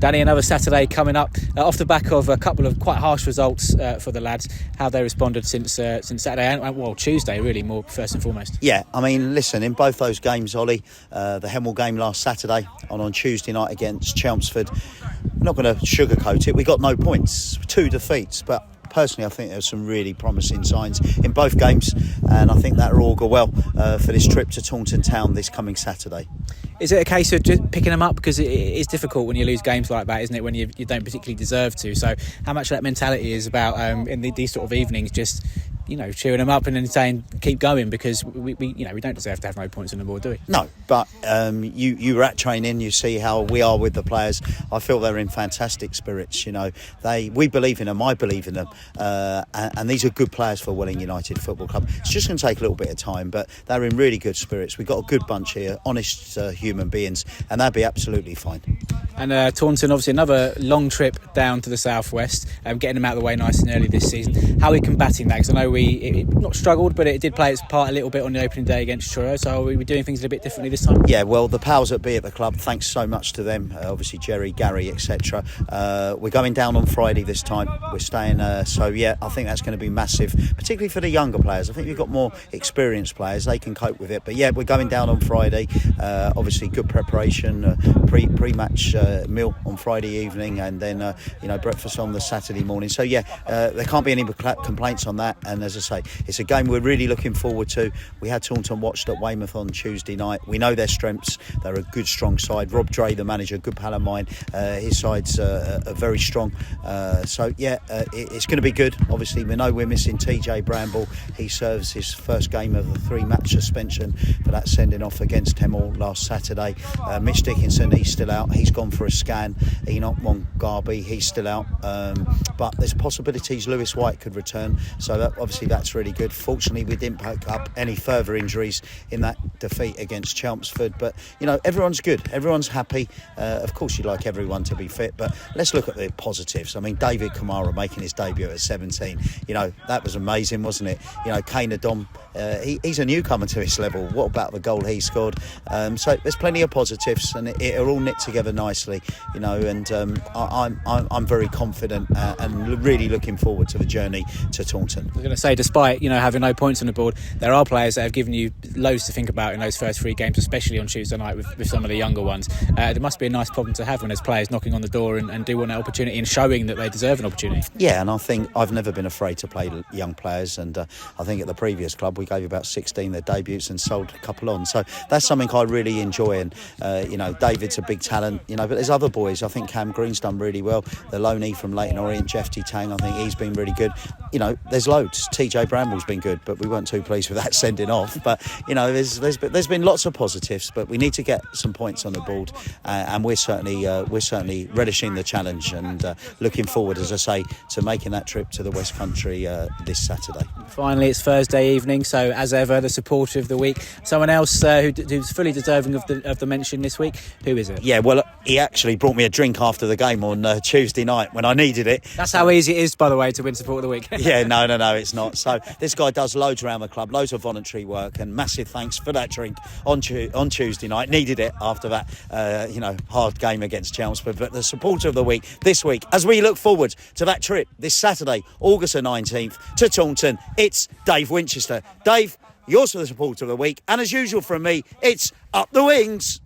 Danny, another Saturday coming up off the back of a couple of quite harsh results for the lads. How they responded since Saturday and well, Tuesday, really, more first and foremost. Yeah, I mean, listen, in both those games, Ollie, the Hemel game last Saturday and on Tuesday night against Chelmsford, I'm not going to sugarcoat it. We got no points, 2 defeats, but personally, I think there were some really promising signs in both games, and I think that will all go well for this trip to Taunton Town this coming Saturday. Is it a case of just picking them up? Because it is difficult when you lose games like that, isn't it, when you don't particularly deserve to? So how much of that mentality is about, in these sort of evenings, just, you know, cheering them up and then saying, keep going, because we don't deserve to have no points on the board, do we? No, but you were at training, you see how we are with the players. I feel they're in fantastic spirits, you know. We believe in them, I believe in them, and these are good players for Welling United Football Club. It's just going to take a little bit of time, but they're in really good spirits. We've got a good bunch here, honest human beings, and they'll be absolutely fine. And Taunton, obviously another long trip down to the southwest, getting them out of the way nice and early this season. How are we combating that? Because I know it not struggled, but it did play its part a little bit on the opening day against Truro. So are we doing things a little bit differently this time? Yeah, well, the powers that be at the club, thanks so much to them, obviously Jerry, Gary, etc. We're going down on Friday this time. We're staying, so yeah, I think that's going to be massive, particularly for the younger players. I think we've got more experienced players, they can cope with it. But yeah, we're going down on Friday. Obviously good preparation, pre-match meal on Friday evening, and then breakfast on the Saturday morning. So yeah, there can't be any complaints on that. And as I say, it's a game we're really looking forward to. We had Taunton watched at Weymouth on Tuesday night. We know their strengths. They're a good, strong side. Rob Dre, the manager, good pal of mine. His side's are very strong. So yeah, it's going to be good. Obviously, we know we're missing TJ Bramble. He serves his first game of the 3-match suspension for that sending off against Hemel last Saturday. Mitch Dickinson, he's still out. He's gone for a scan. Enoch Mongarby, he's still out. But there's possibilities Lewis White could return. So obviously that's really good. Fortunately, we didn't pick up any further injuries in that defeat against Chelmsford. But, you know, everyone's good. Everyone's happy. Of course, you'd like everyone to be fit. But let's look at the positives. I mean, David Kamara making his debut at 17. You know, that was amazing, wasn't it? You know, Kane Adom, he's a newcomer to his level. What about the goal he scored? So there's plenty of positives, and it'll all knit together nicely, you know. And I'm very confident and really looking forward to the journey to Taunton. I was going to say, despite having no points on the board, there are players that have given you loads to think about in those first 3 games, especially on Tuesday night with some of the younger ones. There must be a nice problem to have when there's players knocking on the door and do want an opportunity and showing that they deserve an opportunity. Yeah, and I think I've never been afraid to play young players, and I think at the previous club we gave about 16 their debuts and sold a couple on. So that's something I really enjoy, and David's a big talent, but there's other boys. I think Cam Green's done really well. The loanee from Leyton Orient, Jeff T. Tang, I think he's been really good. There's loads. TJ Bramble's been good, but we weren't too pleased with that sending off. But there's been lots of positives, but we need to get some points on the board, and we're certainly relishing the challenge and looking forward, as I say, to making that trip to the West Country this Saturday. Finally, it's Thursday evening, so as ever, the supporter of the week, someone else who's fully deserving of the mention this week. Who is it? Yeah, well, he actually brought me a drink after the game on Tuesday night when I needed it. That's how easy it is, by the way, to win support of the week. Yeah, no, it's not. So this guy does loads around the club, loads of voluntary work, and massive thanks for that drink on Tuesday night. Needed it after that, hard game against Chelmsford. But the supporter of the week this week, as we look forward to that trip this Saturday, August the 19th, to Taunton, it's Dave Winchester. Dave, yours for the supporter of the week, and as usual from me, it's up the wings.